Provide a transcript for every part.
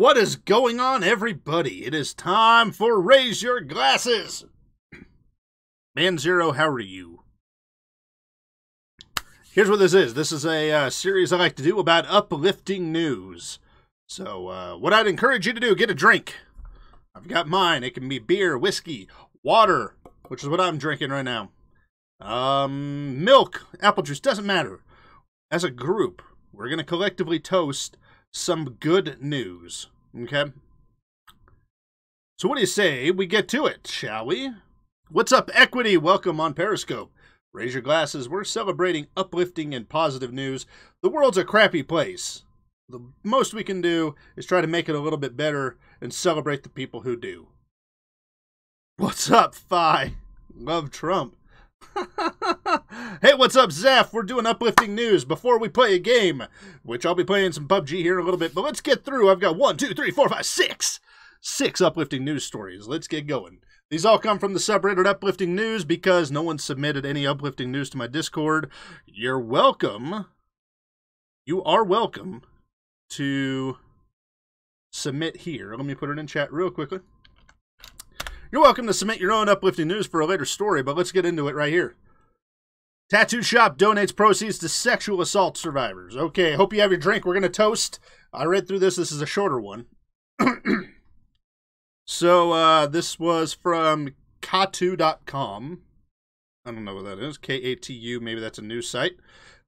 What is going on, everybody? It is time for Raise Your Glasses. Man Zero, how are you? Here's what this is. This is a series I like to do about uplifting news. So what I'd encourage you to do, get a drink. I've got mine. It can be beer, whiskey, water, which is what I'm drinking right now. Milk, apple juice, doesn't matter. As a group, we're going to collectively toast some good news, okay? So what do you say we get to it, shall we? What's up, Equity? Welcome on Periscope. Raise your glasses. We're celebrating uplifting and positive news. The world's a crappy place. The most we can do is try to make it a little bit better and celebrate the people who do. What's up, Phi? Love Trump. Hey, what's up, Zeph? We're doing uplifting news before we play a game, which I'll be playing some PUBG here in a little bit, but let's get through. I've got 1, 2, 3, 4, 5, 6 uplifting news stories. Let's get going. These all come from the subreddit Uplifting News because no one submitted any uplifting news to my Discord. You're welcome. You are welcome to submit here. Let me put it in chat real quickly. You're welcome to submit your own uplifting news for a later story, but let's get into it right here. Tattoo shop donates proceeds to sexual assault survivors. Okay, hope you have your drink. We're going to toast. I read through this. This is a shorter one. So, this was from katu.com. I don't know what that is. K-A-T-U. Maybe that's a news site.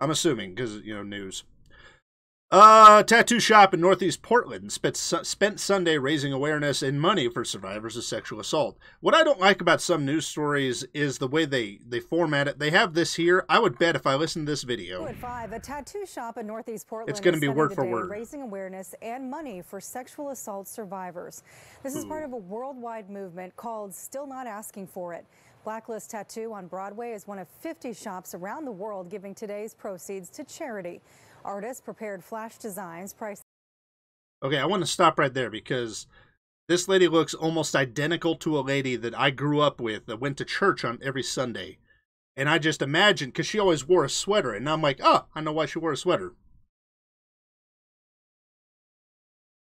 I'm assuming, because, you know, news. Tattoo shop in Northeast Portland spent Sunday raising awareness and money for survivors of sexual assault. What I don't like about some news stories is the way they format it. They have this here. I would bet if I listen to this video, At 5, a tattoo shop in Northeast Portland it's going to be word for word. Raising awareness and money for sexual assault survivors. This is part of a worldwide movement called Still Not Asking For It. Blacklist Tattoo on Broadway is one of 50 shops around the world giving today's proceeds to charity. Artists prepared flash designs priced. Okay, I want to stop right there because this lady looks almost identical to a lady that I grew up with that went to church on every Sunday. And I just imagined, because she always wore a sweater, and now I'm like, oh, I know why she wore a sweater.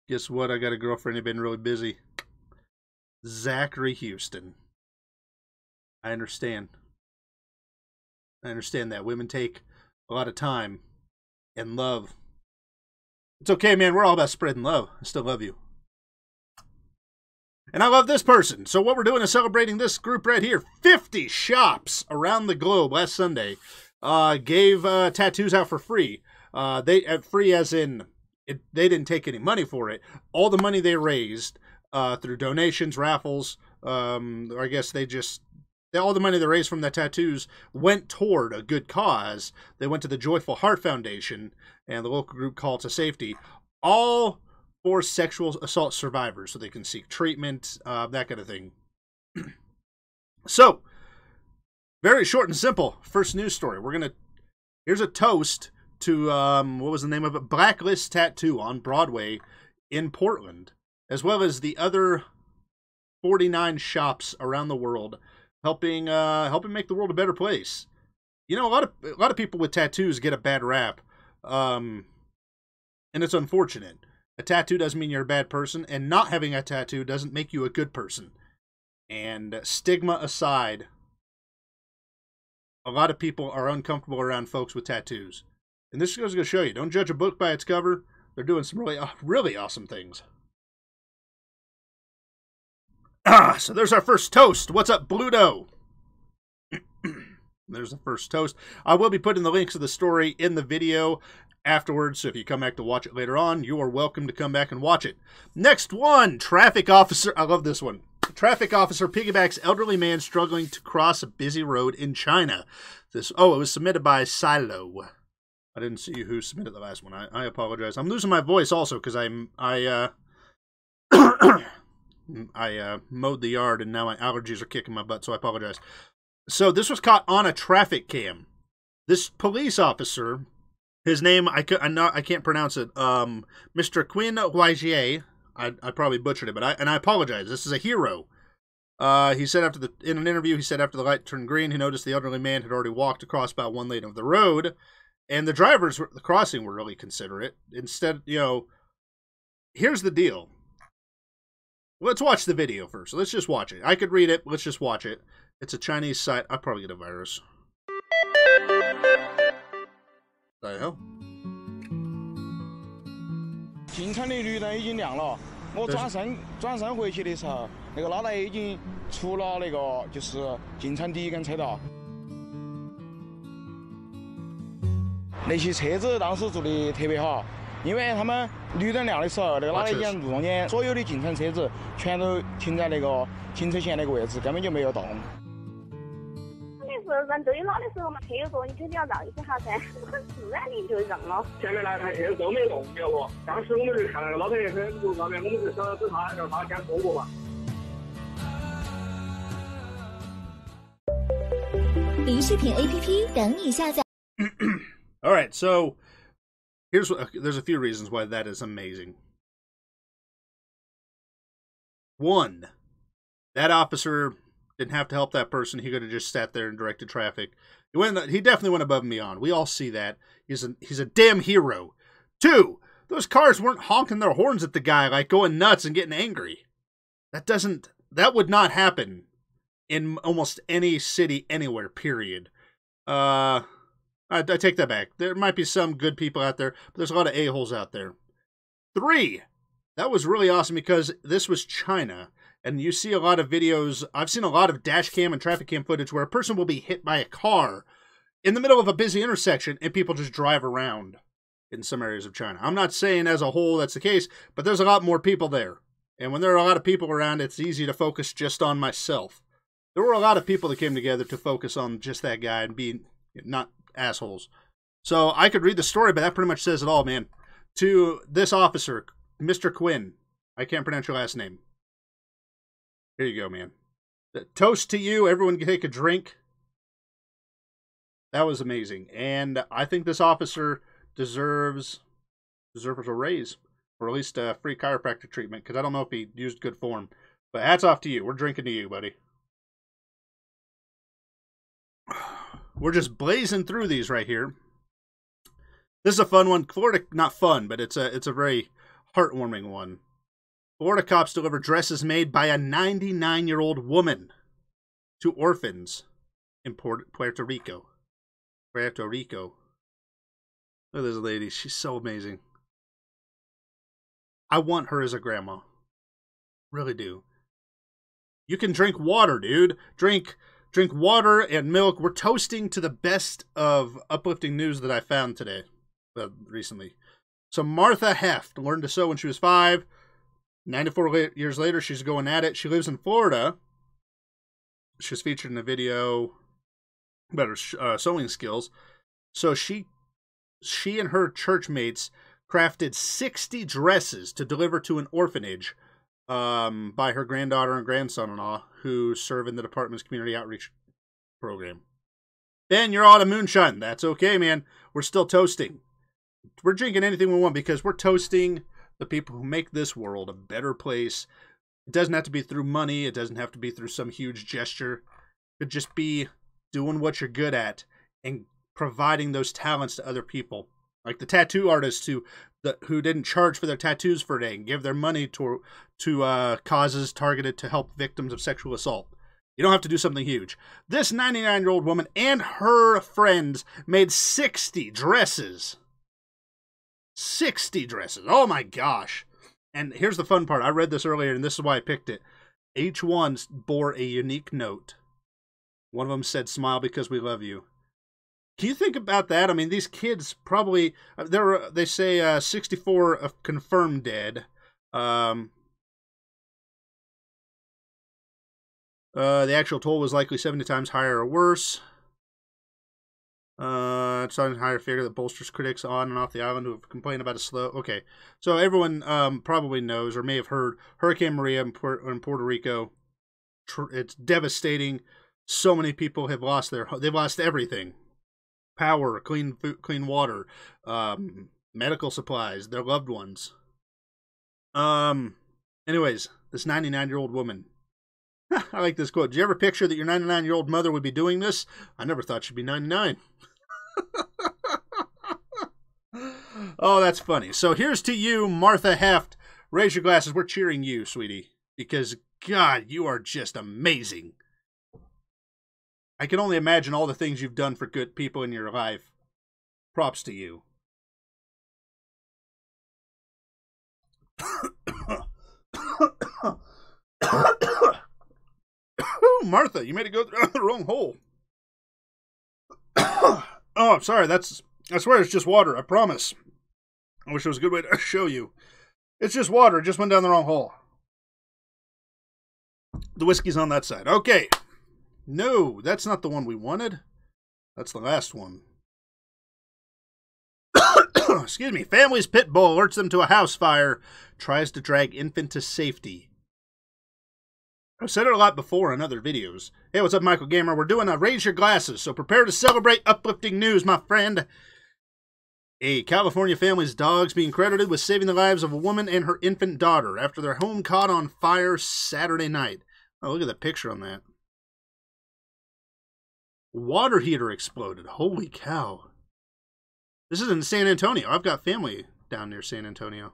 Guess what? I got a girlfriend who's been really busy. Zachary Houston. I understand. I understand that. Women take a lot of time and love. It's okay, man. We're all about spreading love. I still love you. And I love this person. So what we're doing is celebrating this group right here. 50 shops around the globe last Sunday gave tattoos out for free. Free as in they didn't take any money for it. All the money they raised through donations, raffles, I guess all the money they raised from the tattoos went toward a good cause. They went to the Joyful Heart Foundation and the local group Call to Safety, all for sexual assault survivors so they can seek treatment, that kind of thing. So, very short and simple. First news story. Here's a toast to, what was the name of it? Blacklist Tattoo on Broadway in Portland, as well as the other 49 shops around the world helping make the world a better place. You know, a lot of people with tattoos get a bad rap, and it's unfortunate. A tattoo doesn't mean you're a bad person, and not having a tattoo doesn't make you a good person. And stigma aside, a lot of people are uncomfortable around folks with tattoos. And this is going to show you, don't judge a book by its cover. They're doing some really awesome things. So there's our first toast. What's up, Bluto? There's the first toast. I will be putting the links to the story in the video afterwards, so if you come back to watch it later on, you are welcome to come back and watch it. Next one, traffic officer. I love this one. Traffic officer piggybacks elderly man struggling to cross a busy road in China. It was submitted by Silo. I didn't see who submitted the last one. I apologize. I'm losing my voice also because I mowed the yard and now my allergies are kicking my butt, so I apologize. So this was caught on a traffic cam. This police officer, his name, I can't pronounce it, Mr. Qin Weijie. I probably butchered it, but I apologize. This is a hero. He said in an interview, he said after the light turned green, he noticed the elderly man had already walked across about one lane of the road, and the drivers, the crossing, were really considerate. Instead, you know, here's the deal. Let's watch the video first. Let's just watch it. I could read it. Let's just watch it. It's a Chinese site. I'll probably get a virus. What the hell? 进城的绿灯已经亮了，我转身回去的时候，那个老大爷已经出了那个就是进城第一根车道。那些车子当时做的特别好，因为他们绿灯亮的时候，那个老大爷路中间所有的进城车子全都停在那个停车线那个位置，根本就没有动。 人对了的时候嘛，车又多，你肯定要让一下噻，自然你就让了。前面来台车都没动，晓得不？当时我们就看那个老太爷在路上面，我们就想等他，让他先通过吧。零视频 APP 等你下载。All right, so here's what, there's a few reasons why that is amazing. One, that officer didn't have to help that person. He could have just sat there and directed traffic. He definitely went above and beyond. We all see that. He's a damn hero. Two, those cars weren't honking their horns at the guy, like going nuts and getting angry. That would not happen in almost any city anywhere, period. I take that back. There might be some good people out there, but there's a lot of a-holes out there. Three, that was really awesome because this was China. And you see a lot of videos, I've seen a lot of dash cam and traffic cam footage where a person will be hit by a car in the middle of a busy intersection and people just drive around in some areas of China. I'm not saying as a whole that's the case, but there's a lot more people there. And when there are a lot of people around, it's easy to focus just on myself. There were a lot of people that came together to focus on just that guy and be not assholes. So I could read the story, but that pretty much says it all, man. To this officer, Mr. Qin, I can't pronounce your last name. Here you go, man. Toast to you. Everyone can take a drink. That was amazing. And I think this officer deserves a raise. Or at least a free chiropractic treatment. Because I don't know if he used good form. But hats off to you. We're drinking to you, buddy. We're just blazing through these right here. This is a fun one. Florida, not fun, but it's a very heartwarming one. Florida cops deliver dresses made by a 99-year-old woman to orphans in Puerto Rico. Puerto Rico. Look at this lady. She's so amazing. I want her as a grandma. Really do. You can drink water, dude. Drink water and milk. We're toasting to the best of uplifting news that I found today. Recently. So Martha Heft learned to sew when she was 5. 94 years later, she's going at it. She lives in Florida. She was featured in a video about her sewing skills. So she and her church mates crafted 60 dresses to deliver to an orphanage by her granddaughter and grandson-in-law who serve in the department's community outreach program. Ben, you're out of moonshine. That's okay, man. We're still toasting. We're drinking anything we want because we're toasting the people who make this world a better place. It doesn't have to be through money. It doesn't have to be through some huge gesture. It could just be doing what you're good at and providing those talents to other people. Like the tattoo artists who didn't charge for their tattoos for a day and give their money to causes targeted to help victims of sexual assault. You don't have to do something huge. This 99-year-old woman and her friends made 60 dresses. 60 dresses. Oh my gosh. And here's the fun part. I read this earlier and this is why I picked it. Each one bore a unique note. One of them said, "Smile because we love you." Can you think about that? I mean, these kids probably, they say 64 confirmed dead. The actual toll was likely 70 times higher or worse. It's on a higher figure that bolsters critics on and off the island who have complained about a slow... Okay, so everyone probably knows or may have heard Hurricane Maria in Puerto Rico. It's devastating. So many people have they've lost everything. Power, clean food, clean water, medical supplies, their loved ones. Anyways, this 99-year-old woman. I like this quote. Did you ever picture that your 99-year-old mother would be doing this? I never thought she'd be 99. Oh, that's funny. So here's to you, Martha Heft, Raise your glasses. We're cheering you, sweetie. Because, God, you are just amazing. I can only imagine all the things you've done for good people in your life. Props to you. Martha, you made it go through the wrong hole. Oh, I'm sorry. I swear it's just water. I promise. I wish there was a good way to show you. It's just water. It just went down the wrong hole. The whiskey's on that side. Okay. No, that's not the one we wanted. That's the last one. Excuse me. Family's pit bull alerts them to a house fire. Tries to drag infant to safety. I've said it a lot before in other videos. Hey, what's up, Michael Gamer? We're doing a Raise Your Glasses, so prepare to celebrate uplifting news, my friend. A California family's dog's being credited with saving the lives of a woman and her infant daughter after their home caught on fire Saturday night. Oh, look at the picture on that. Water heater exploded. Holy cow. This is in San Antonio. I've got family down near San Antonio.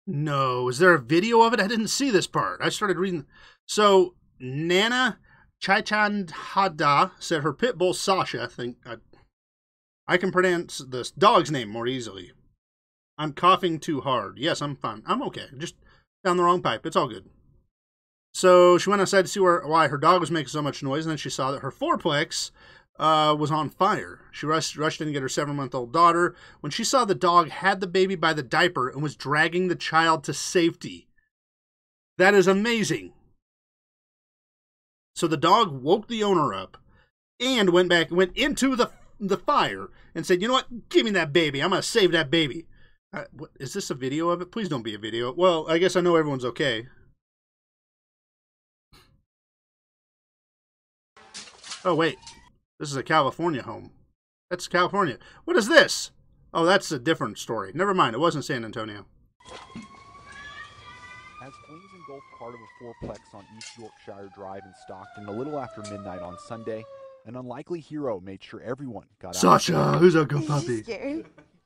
No, is there a video of it? I didn't see this part. I started reading. So, Nana Chaichandhada said her pit bull Sasha, I can pronounce this dog's name more easily. I'm coughing too hard. Yes, I'm fine. I'm okay. Just down the wrong pipe. It's all good. So she went outside to see why her dog was making so much noise, and then she saw that her fourplex was on fire. She rushed in to get her 7-month-old daughter. When she saw the dog had the baby by the diaper and was dragging the child to safety. That is amazing. So the dog woke the owner up and went into the fire and said, you know what? Give me that baby. I'm going to save that baby. What, is this a video of it? Please don't be a video. Well, I guess I know everyone's okay. Oh, wait. This is a California home. That's California. What is this? Oh, that's a different story. Never mind. It wasn't San Antonio. As flames engulfed part of a fourplex on East Yorkshire Drive in Stockton a little after midnight on Sunday, an unlikely hero made sure everyone got out. Sasha, who's a good puppy?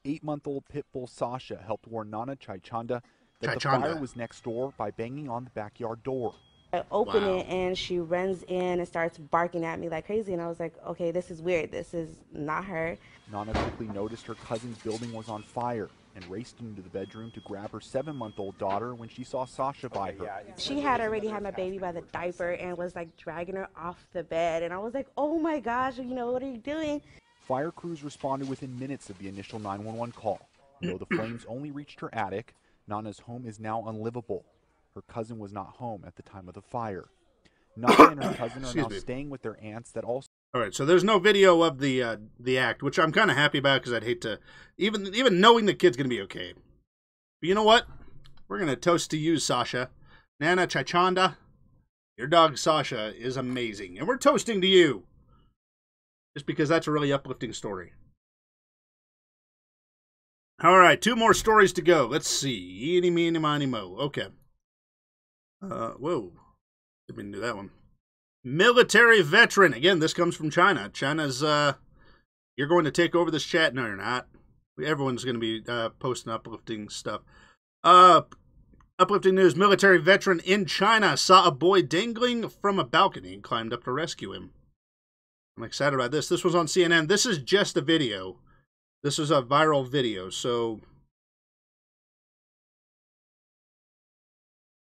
8-month-old pit bull Sasha helped warn Nana Chaichanda that the fire was next door by banging on the backyard door. I open it and she runs in and starts barking at me like crazy, and I was like, okay, this is weird. This is not her. Nana quickly noticed her cousin's building was on fire and raced into the bedroom to grab her 7-month-old daughter when she saw Sasha by her. She had already had my baby by the diaper and was like dragging her off the bed, and I was like, oh my gosh, you know, what are you doing? Fire crews responded within minutes of the initial 911 call. Though the flames only reached her attic, Nana's home is now unlivable. Her cousin was not home at the time of the fire. Nana and her cousin are now staying with their aunts that also... All right, so there's no video of the act, which I'm kind of happy about because I'd hate to... Even knowing the kid's going to be okay. But you know what? We're going to toast to you, Sasha. Nana Chaichanda, your dog Sasha is amazing. And we're toasting to you. Just because that's a really uplifting story. All right, 2 more stories to go. Let's see. Eeny, meeny, miny, mo. Okay. Whoa. Didn't mean to do that one. Military veteran. Again, this comes from China. China's, you're going to take over this chat. No, you're not. Everyone's going to be posting uplifting stuff. Uplifting news. Military veteran in China saw a boy dangling from a balcony and climbed up to rescue him. I'm excited about this. This was on CNN. This is just a video. This is a viral video, so...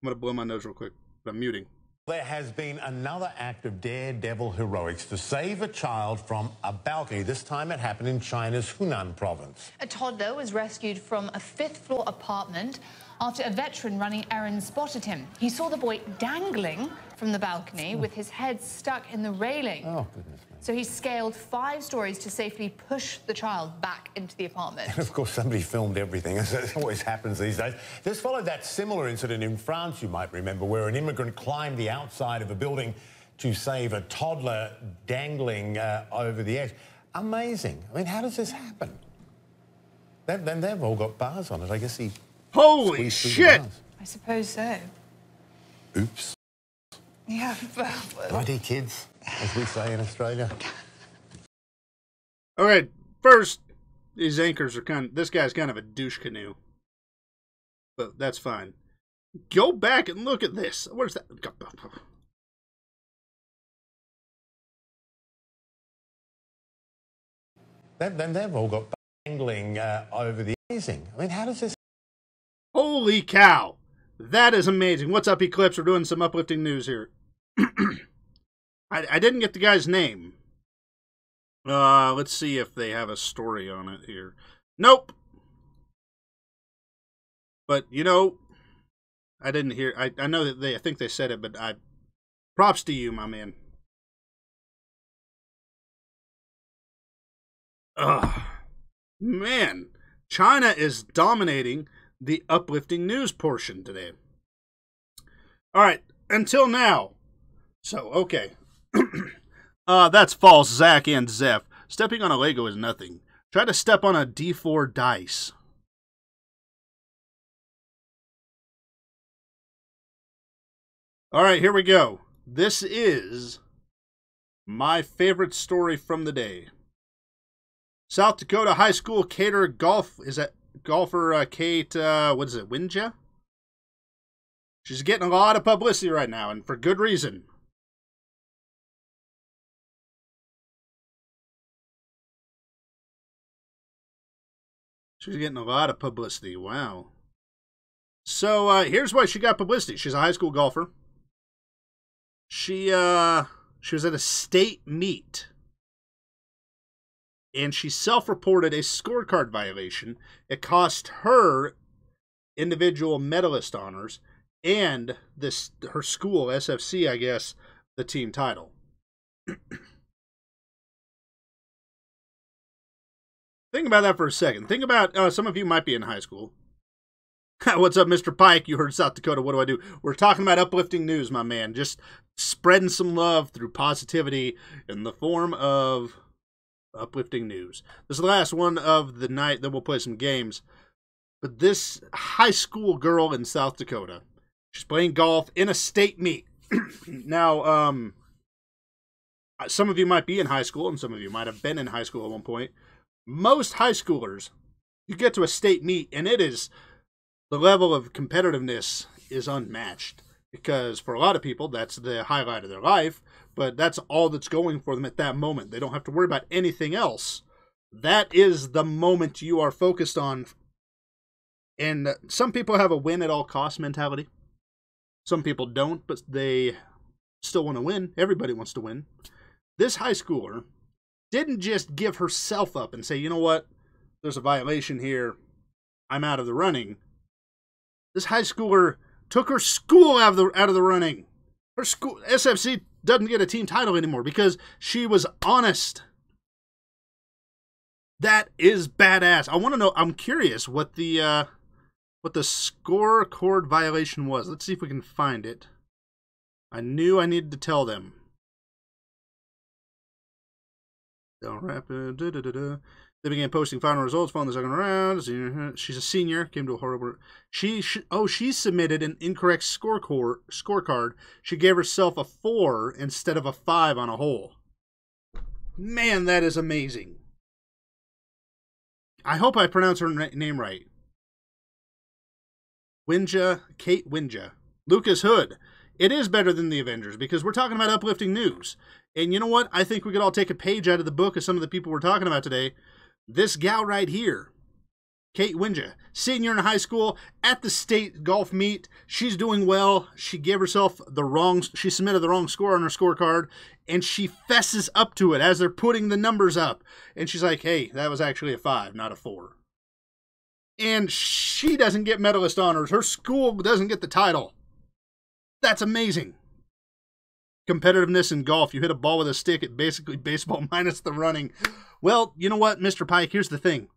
I'm going to blow my nose real quick, but I'm muting. There has been another act of daredevil heroics to save a child from a balcony. This time it happened in China's Hunan province. A toddler was rescued from a 5th-floor apartment after a veteran running errands spotted him. He saw the boy dangling from the balcony with his head stuck in the railing. Oh, goodness me. So he scaled 5 stories to safely push the child back into the apartment. And of course, somebody filmed everything, as it always happens these days. This followed that similar incident in France, you might remember, where an immigrant climbed the outside of a building to save a toddler dangling over the edge. Amazing. I mean, how does this happen? Then they've all got bars on it. I guess he... Holy shit! I suppose so. Oops. Yeah, well... Righty, kids, as we say in Australia. All right, first, These anchors are this guy's kind of a douche canoe. But that's fine. Go back and look at this. What is that? Then they've all got dangling over the amazing. I mean, how does this... Holy cow. That is amazing. What's up, Eclipse? We're doing some uplifting news here. I didn't get the guy's name. Let's see if they have a story on it here. Nope. But, you know, I didn't hear... I know that I think they said it, but props to you, my man. Ugh. Man, China is dominating the uplifting news portion today. All right, until now. So, okay. That's false, Zach and Zeph. Stepping on a Lego is nothing. Try to step on a D4 dice. All right, here we go. This is my favorite story from the day. South Dakota high school cater golf. Is that golfer Kate, what is it, Wynja? She's getting a lot of publicity right now, and for good reason. She's getting a lot of publicity. Wow. So, here's why she got publicity. She's a high school golfer. She was at a state meet. And she self-reported a scorecard violation. It cost her individual medalist honors and her school, SFC, I guess, the team title. Think about that for a second. Think about, some of you might be in high school. What's up, Mr. Pike? You heard South Dakota. What do? We're talking about uplifting news, my man. Just spreading some love through positivity in the form of uplifting news. This is the last one of the night. Then we'll play some games. But this high school girl in South Dakota, she's playing golf in a state meet. Now, some of you might be in high school, and some of you might have been in high school at one point. Most high schoolers, you get to a state meet, and it is... the level of competitiveness is unmatched because for a lot of people, that's the highlight of their life, but that's all that's going for them at that moment. They don't have to worry about anything else. That is the moment you are focused on. And some people have a win at all costs mentality. Some people don't, but they still want to win. Everybody wants to win. This high schooler didn't just give herself up and say, you know what, there's a violation here. I'm out of the running. This high schooler took her school out of the running. Her school, SFC, doesn't get a team title anymore because she was honest. That is badass. I want to know. I'm curious what the scorecard violation was. Let's see if we can find it. I knew I needed to tell them. Don't wrap it. They began posting final results following the second round. She's a senior. Came to a horrible... She submitted an incorrect scorecard. She gave herself a 4 instead of a 5 on a hole. Man, that is amazing. I hope I pronounce her name right. Wynja, Kate Wynja. Lucas Hood. It is better than the Avengers because we're talking about uplifting news. And you know what? I think we could all take a page out of the book of some of the people we're talking about today. This gal right here, Kate Wynja, senior in high school at the state golf meet. She's doing well. She gave herself she submitted the wrong score on her scorecard, and she fesses up to it as they're putting the numbers up. And she's like, hey, that was actually a 5, not a 4. And she doesn't get medalist honors. Her school doesn't get the title. That's amazing. Competitiveness in golf. You hit a ball with a stick at basically baseball minus the running. Well, you know what, Mr. Pike? Here's the thing.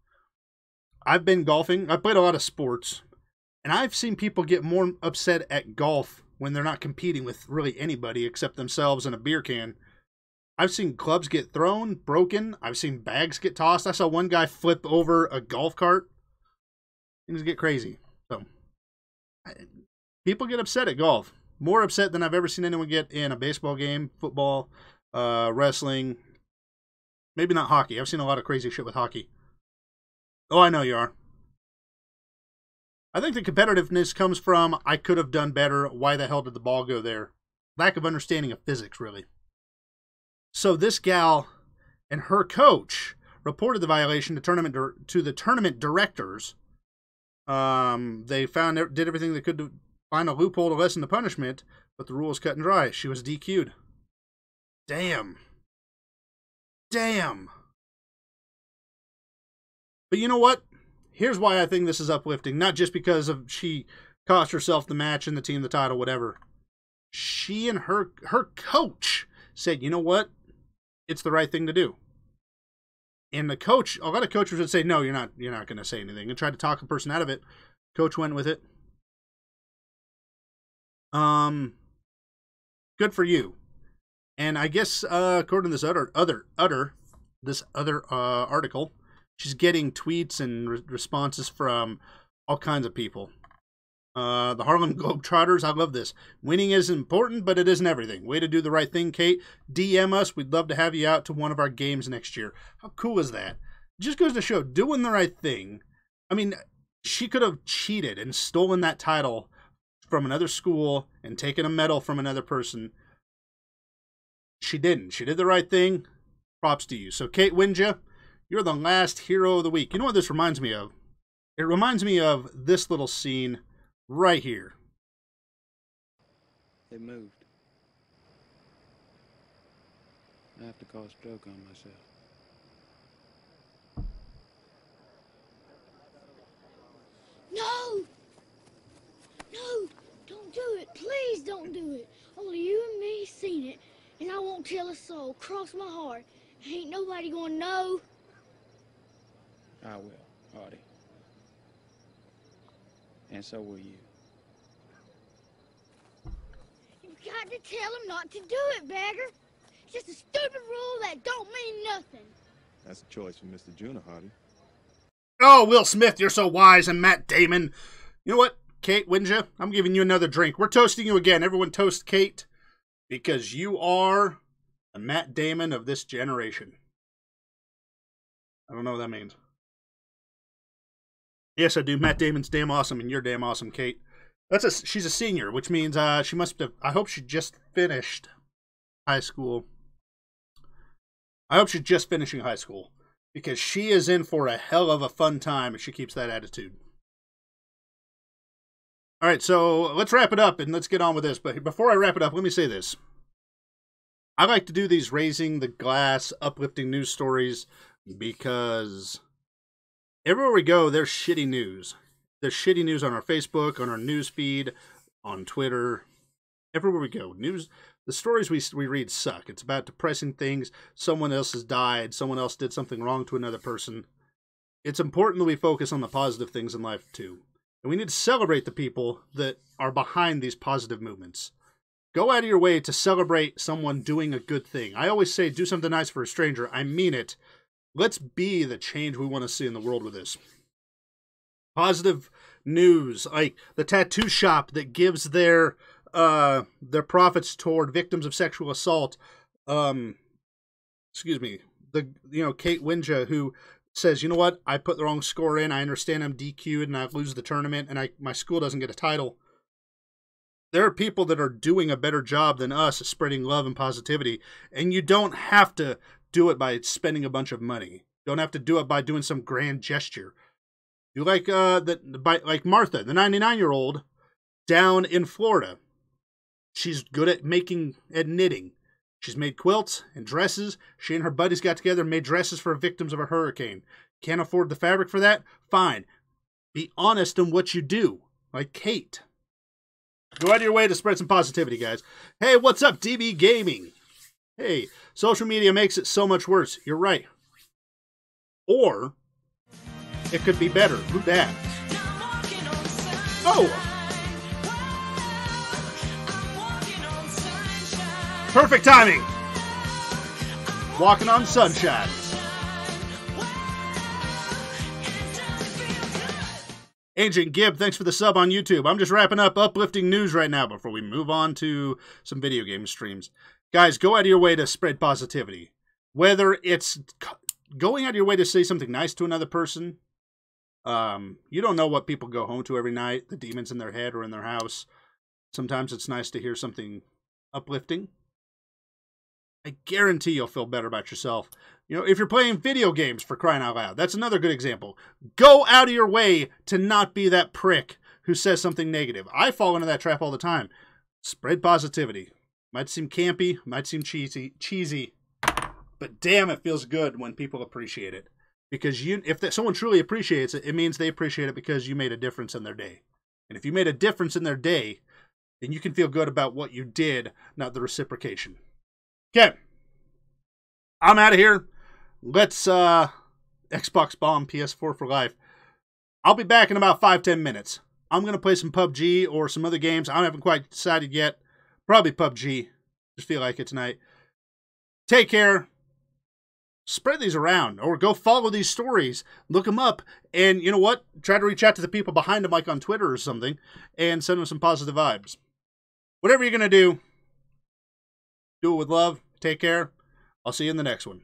I've been golfing. I've played a lot of sports. And I've seen people get more upset at golf when they're not competing with really anybody except themselves and a beer can. I've seen clubs get thrown, broken. I've seen bags get tossed. I saw one guy flip over a golf cart. Things get crazy. So, people get upset at golf. More upset than I've ever seen anyone get in a baseball game, football, wrestling. Maybe not hockey. I've seen a lot of crazy shit with hockey. Oh, I know you are. I think the competitiveness comes from, I could have done better. Why the hell did the ball go there? Lack of understanding of physics, really. So this gal and her coach reported the violation to the tournament directors. They did everything they could to find a loophole to lessen the punishment, but the rule was cut and dry. She was DQ'd. Damn. Damn. But you know what? Here's why I think this is uplifting. Not just because of she cost herself the match and the team the title, whatever. She and her coach said, you know what? It's the right thing to do. And the coach, a lot of coaches would say, no, you're not going to say anything, and try to talk the person out of it. Coach went with it. Good for you. And I guess according to this other article, she's getting tweets and responses from all kinds of people. The Harlem Globetrotters, I love this. Winning is important, but it isn't everything. Way to do the right thing, Kate. DM us. We'd love to have you out to one of our games next year. How cool is that? It just goes to show, doing the right thing. I mean, she could have cheated and stolen that title from another school and taken a medal from another person. She didn't. She did the right thing. Props to you. So, Kate Wynja, you're the last hero of the week. You know what this reminds me of? It reminds me of this little scene right here. They moved. I have to cause a stroke on myself. No! No! Don't do it. Please don't do it. Only you and me seen it, and I won't tell a soul. Cross my heart. Ain't nobody gonna know. I will, Hardy. And so will you. You've got to tell him not to do it, Bagger. It's just a stupid rule that don't mean nothing. That's a choice for Mr. Juna, Hardy. Oh, Will Smith, you're so wise, and Matt Damon. You know what, Kate Wynja? I'm giving you another drink. We're toasting you again. Everyone toast Kate, because you are the Matt Damon of this generation. I don't know what that means. Yes, I do. Matt Damon's damn awesome, and you're damn awesome, Kate. She's a senior, which means she must have. I hope she just finished high school. I hope she's just finishing high school, because she is in for a hell of a fun time if she keeps that attitude. All right, so let's wrap it up and let's get on with this. But before I wrap it up, let me say this. I like to do these raising the glass, uplifting news stories because everywhere we go, there's shitty news. There's shitty news on our Facebook, on our news feed, on Twitter. Everywhere we go, news. The stories we read suck. It's about depressing things. Someone else has died. Someone else did something wrong to another person. It's important that we focus on the positive things in life, too. And we need to celebrate the people that are behind these positive movements. Go out of your way to celebrate someone doing a good thing. I always say, do something nice for a stranger. I mean it. Let's be the change we want to see in the world with this. Positive news, like the tattoo shop that gives their profits toward victims of sexual assault. Excuse me. Kate Wynja, who says, you know what, I put the wrong score in. I understand I'm DQ'd and I lose the tournament and my school doesn't get a title. There are people that are doing a better job than us at spreading love and positivity, and you don't have to do it by spending a bunch of money. You don't have to do it by doing some grand gesture. You like like Martha, the 99-year-old down in Florida. She's good at knitting. She's made quilts and dresses. She and her buddies got together and made dresses for victims of a hurricane. Can't afford the fabric for that? Fine. Be honest in what you do, like Kate. Go out of your way to spread some positivity, guys. Hey, what's up, DB Gaming? Hey, social media makes it so much worse. You're right. Or it could be better. Who dat? Oh! Perfect timing! Walking on sunshine. Ancient Gib, thanks for the sub on YouTube. I'm just wrapping up uplifting news right now before we move on to some video game streams. Guys, go out of your way to spread positivity. Whether it's going out of your way to say something nice to another person, You don't know what people go home to every night, the demons in their head or in their house. Sometimes it's nice to hear something uplifting. I guarantee you'll feel better about yourself. You know, if you're playing video games, for crying out loud, that's another good example. Go out of your way to not be that prick who says something negative. I fall into that trap all the time. Spread positivity. Might seem campy, might seem cheesy, but damn, it feels good when people appreciate it. Because if someone truly appreciates it, it means they appreciate it because you made a difference in their day. And if you made a difference in their day, then you can feel good about what you did, not the reciprocation. Okay. I'm out of here. Let's Xbox bomb PS4 for life. I'll be back in about 5-10 minutes. I'm going to play some PUBG or some other games. I haven't quite decided yet. Probably PUBG. Just feel like it tonight. Take care. Spread these around, or go follow these stories. Look them up, and you know what? Try to reach out to the people behind them, like on Twitter or something, and send them some positive vibes. Whatever you're going to do it with love. Take care. I'll see you in the next one.